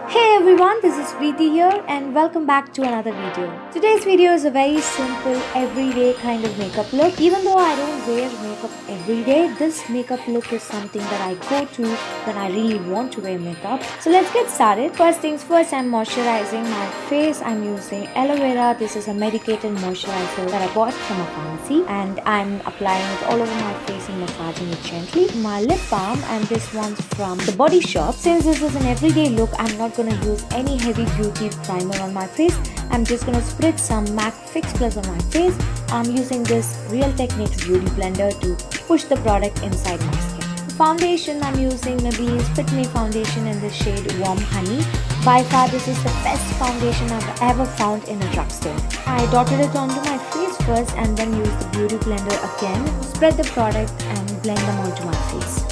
Hey everyone, this is Preity here and welcome back to another video. Today's video is a very simple, everyday kind of makeup look. Even though I don't wear makeup every day, this makeup look is something that I go to when I really want to wear makeup. So let's get started. First things first, I'm moisturizing my face. I'm using aloe vera. This is a medicated moisturizer that I bought from a pharmacy and I'm applying it all over my face and massaging it gently. My lip balm, and this one's from the Body Shop. Since this is an everyday look, I'm not gonna use any heavy beauty primer on my face. I'm just gonna spritz some MAC Fix Plus on my face. I'm using this Real Techniques beauty blender to push the product inside my skin. Foundation, I'm using Maybelline's Fit Me foundation in the shade Warm Honey. By far, this is the best foundation I've ever found in a drugstore. I dotted it onto my face first and then used the beauty blender again. Spread the product and blend them onto my face.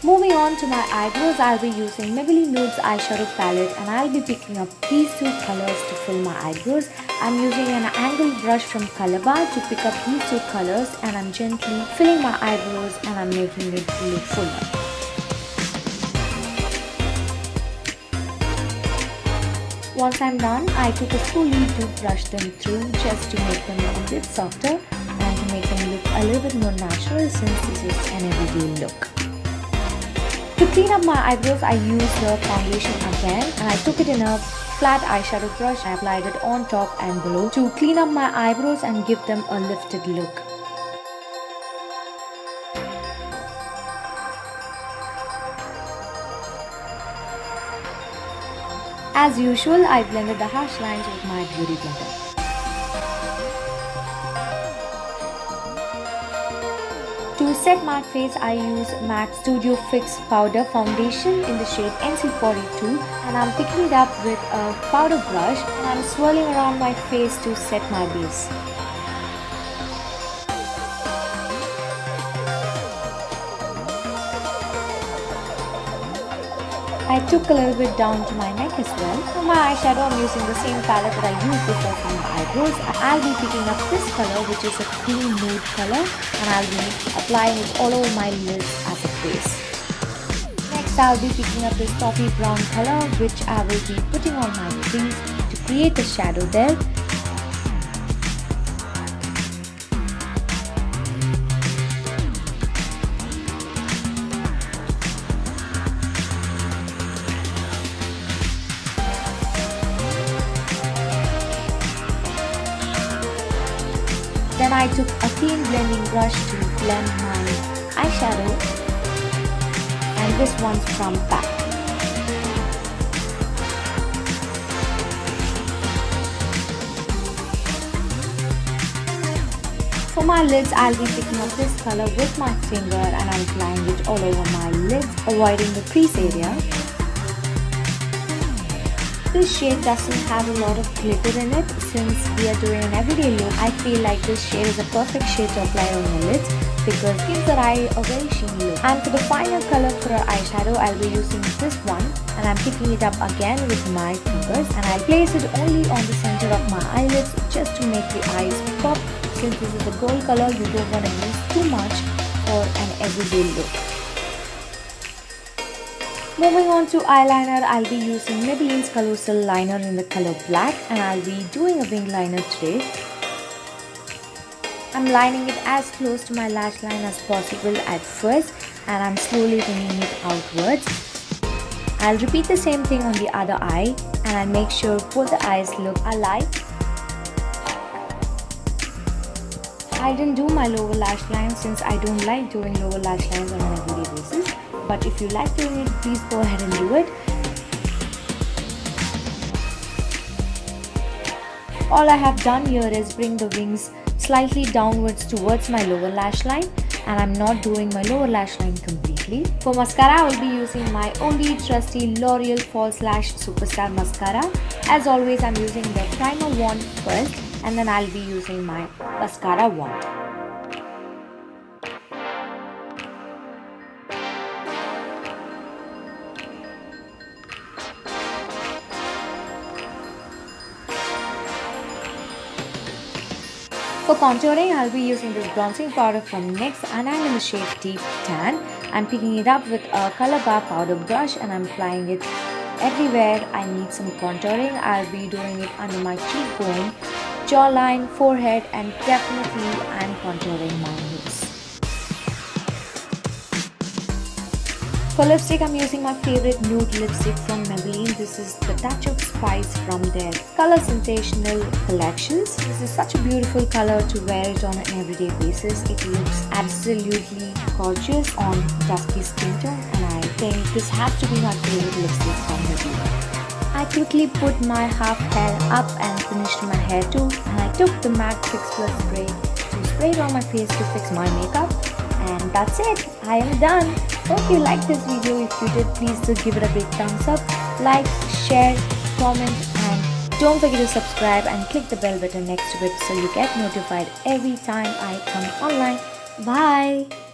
Moving on to my eyebrows, I'll be using Maybelline Nudes Eyeshadow palette and I'll be picking up these two colors to fill my eyebrows. I'm using an angled brush from Colorbar to pick up these two colors and I'm gently filling my eyebrows and I'm making it look fuller. Once I'm done, I took a spoolie to brush them through just to make them a bit softer and to make them look a little bit more natural since this is an everyday look. To clean up my eyebrows, I used the foundation again and I took it in a flat eyeshadow brush. I applied it on top and below to clean up my eyebrows and give them a lifted look. As usual, I blended the harsh lines with my beauty blender. To set my face, I use MAC Studio Fix Powder Foundation in the shade NC42 and I'm picking it up with a powder brush and I'm swirling around my face to set my base. I took a little bit down to my neck as well. For my eyeshadow, I'm using the same palette that I used before for my eyebrows. I'll be picking up this color, which is a cream nude color, and I'll be applying it all over my lids as a base. Next, I'll be picking up this toffee brown color, which I will be putting on my crease to create a shadow there. Then I took a clean blending brush to blend my eyeshadow, and this one's from Pac. For my lids, I'll be picking up this color with my finger and I'm applying it all over my lids, avoiding the crease area. This shade doesn't have a lot of glitter in it. Since we are doing an everyday look, I feel like this shade is a perfect shade to apply on your lids because it gives our eye a very shiny look. And for the final color for our eyeshadow, I'll be using this one and I'm picking it up again with my fingers and I'll place it only on the center of my eyelids just to make the eyes pop. Since this is a gold color, you don't want to use too much for an everyday look. Moving on to eyeliner, I'll be using Maybelline's Colossal liner in the color black and I'll be doing a wing liner today. I'm lining it as close to my lash line as possible at first and I'm slowly winging it outwards. I'll repeat the same thing on the other eye and I'll make sure both the eyes look alike. I didn't do my lower lash line since I don't like doing lower lash lines on an everyday basis. But if you like doing it, please go ahead and do it. All I have done here is bring the wings slightly downwards towards my lower lash line and I'm not doing my lower lash line completely. For mascara, I will be using my only trusty L'Oreal False Lash Superstar Mascara. As always, I'm using the primer wand first and then I'll be using my mascara wand. For contouring, I'll be using this bronzing powder from NYX and I'm in the shade Deep Tan. I'm picking it up with a Colorbar powder brush and I'm applying it everywhere I need some contouring. I'll be doing it under my cheekbone, jawline, forehead, and definitely I'm contouring my lips. For lipstick, I'm using my favorite nude lipstick from Maybelline. This is the Touch of Spice from their Color Sensational collections. This is such a beautiful color to wear it on an everyday basis. It looks absolutely gorgeous on dusky skin tone, and I think this has to be my favorite lipstick from Maybelline. I quickly put my half hair up and finished my hair too, and I took the MAC Fix Plus spray to spray it on my face to fix my makeup. And that's it, I am done. Hope you liked this video. If you did, please do give it a big thumbs up, like, share, comment, and don't forget to subscribe and click the bell button next to it so you get notified every time I come online. Bye.